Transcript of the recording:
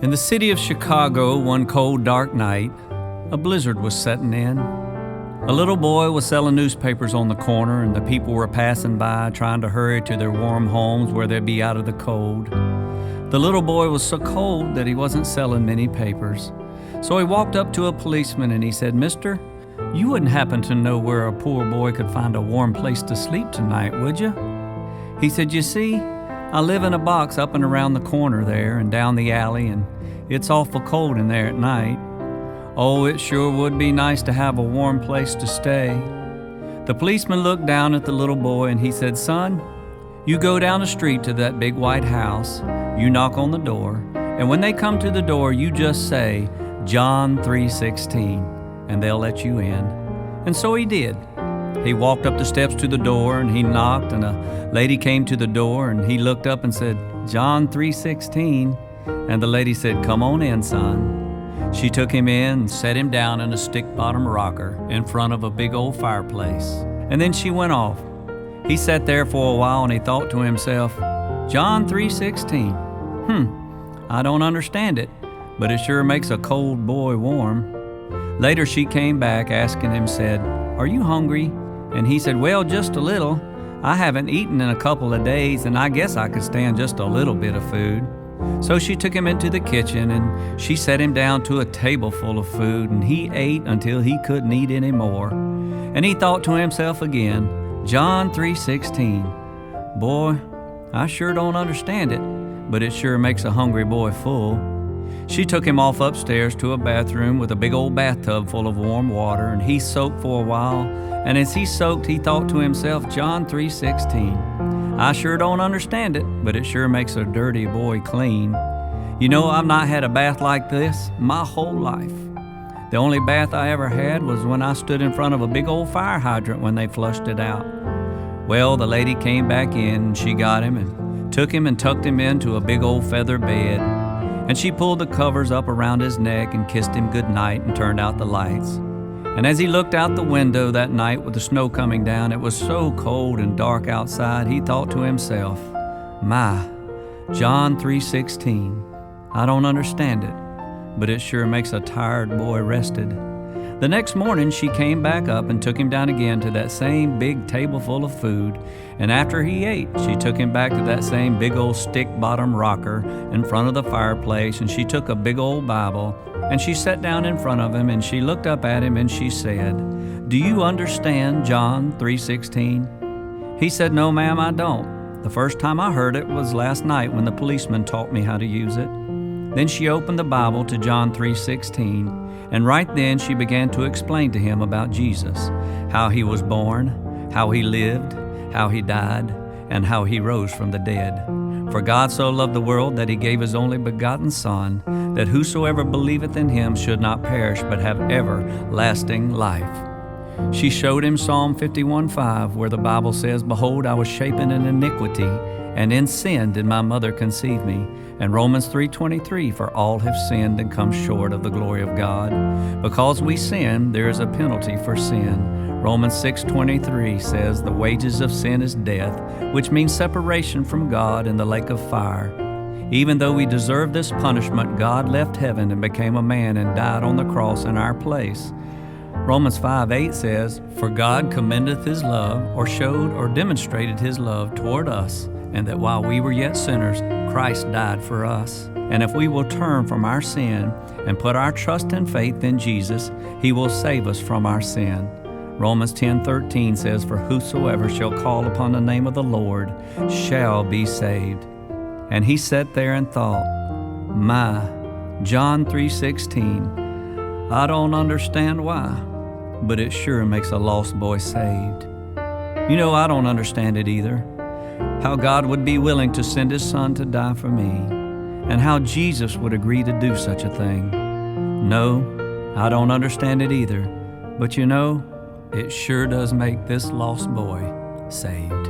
In the city of Chicago, one cold, dark night, a blizzard was setting in. A little boy was selling newspapers on the corner, and the people were passing by, trying to hurry to their warm homes where they'd be out of the cold. The little boy was so cold that he wasn't selling many papers. So he walked up to a policeman and he said, "Mister, you wouldn't happen to know where a poor boy could find a warm place to sleep tonight, would you?" He said, "You see, I live in a box up and around the corner there and down the alley, and it's awful cold in there at night. Oh, it sure would be nice to have a warm place to stay." The policeman looked down at the little boy and he said, "Son, you go down the street to that big white house, you knock on the door, and when they come to the door, you just say, 'John 3:16, and they'll let you in." And so he did. He walked up the steps to the door and he knocked, and a lady came to the door and he looked up and said, "John 3:16, and the lady said, "Come on in, son." She took him in and set him down in a stick-bottom rocker in front of a big old fireplace. And then she went off. He sat there for a while and he thought to himself, "John 3:16, I don't understand it, but it sure makes a cold boy warm." Later she came back asking him, said, "Are you hungry?" And he said, "Well, just a little. I haven't eaten in a couple of days, and I guess I could stand just a little bit of food." So she took him into the kitchen and she set him down to a table full of food, and he ate until he couldn't eat any more. And he thought to himself again, "John 3:16, boy, I sure don't understand it, but it sure makes a hungry boy full." She took him off upstairs to a bathroom with a big old bathtub full of warm water, and he soaked for a while, and as he soaked, he thought to himself, "John 3:16, I sure don't understand it, but it sure makes a dirty boy clean." You know, I've not had a bath like this my whole life. The only bath I ever had was when I stood in front of a big old fire hydrant when they flushed it out. Well, the lady came back in and she got him and took him and tucked him into a big old feather bed. And she pulled the covers up around his neck and kissed him good night and turned out the lights. And as he looked out the window that night with the snow coming down, it was so cold and dark outside, he thought to himself, "My, John 3:16, I don't understand it, but it sure makes a tired boy rested." The next morning she came back up and took him down again to that same big table full of food, and after he ate, she took him back to that same big old stick-bottom rocker in front of the fireplace, and she took a big old Bible, and she sat down in front of him, and she looked up at him and she said, "Do you understand John 3:16? He said, "No, ma'am, I don't. The first time I heard it was last night when the policeman taught me how to use it." Then she opened the Bible to John 3:16, and right then she began to explain to him about Jesus, how he was born, how he lived, how he died, and how he rose from the dead. "For God so loved the world that he gave his only begotten Son, that whosoever believeth in him should not perish but have everlasting life." She showed him Psalm 51:5, where the Bible says, "Behold, I was shapen in iniquity, and in sin did my mother conceive me." And Romans 3:23, "For all have sinned and come short of the glory of God." Because we sin, there is a penalty for sin. Romans 6:23 says, "The wages of sin is death," which means separation from God in the lake of fire. Even though we deserved this punishment, God left heaven and became a man and died on the cross in our place. Romans 5:8 says, "For God commendeth his love," or showed or demonstrated his love toward us, and that while we were yet sinners, Christ died for us. And if we will turn from our sin and put our trust and faith in Jesus, he will save us from our sin. Romans 10:13 says, "For whosoever shall call upon the name of the Lord shall be saved." And he sat there and thought, "My, John 3:16, I don't understand why, but it sure makes a lost boy saved." You know, I don't understand it either. How God would be willing to send his Son to die for me, and how Jesus would agree to do such a thing. No, I don't understand it either, but you know, it sure does make this lost boy saved.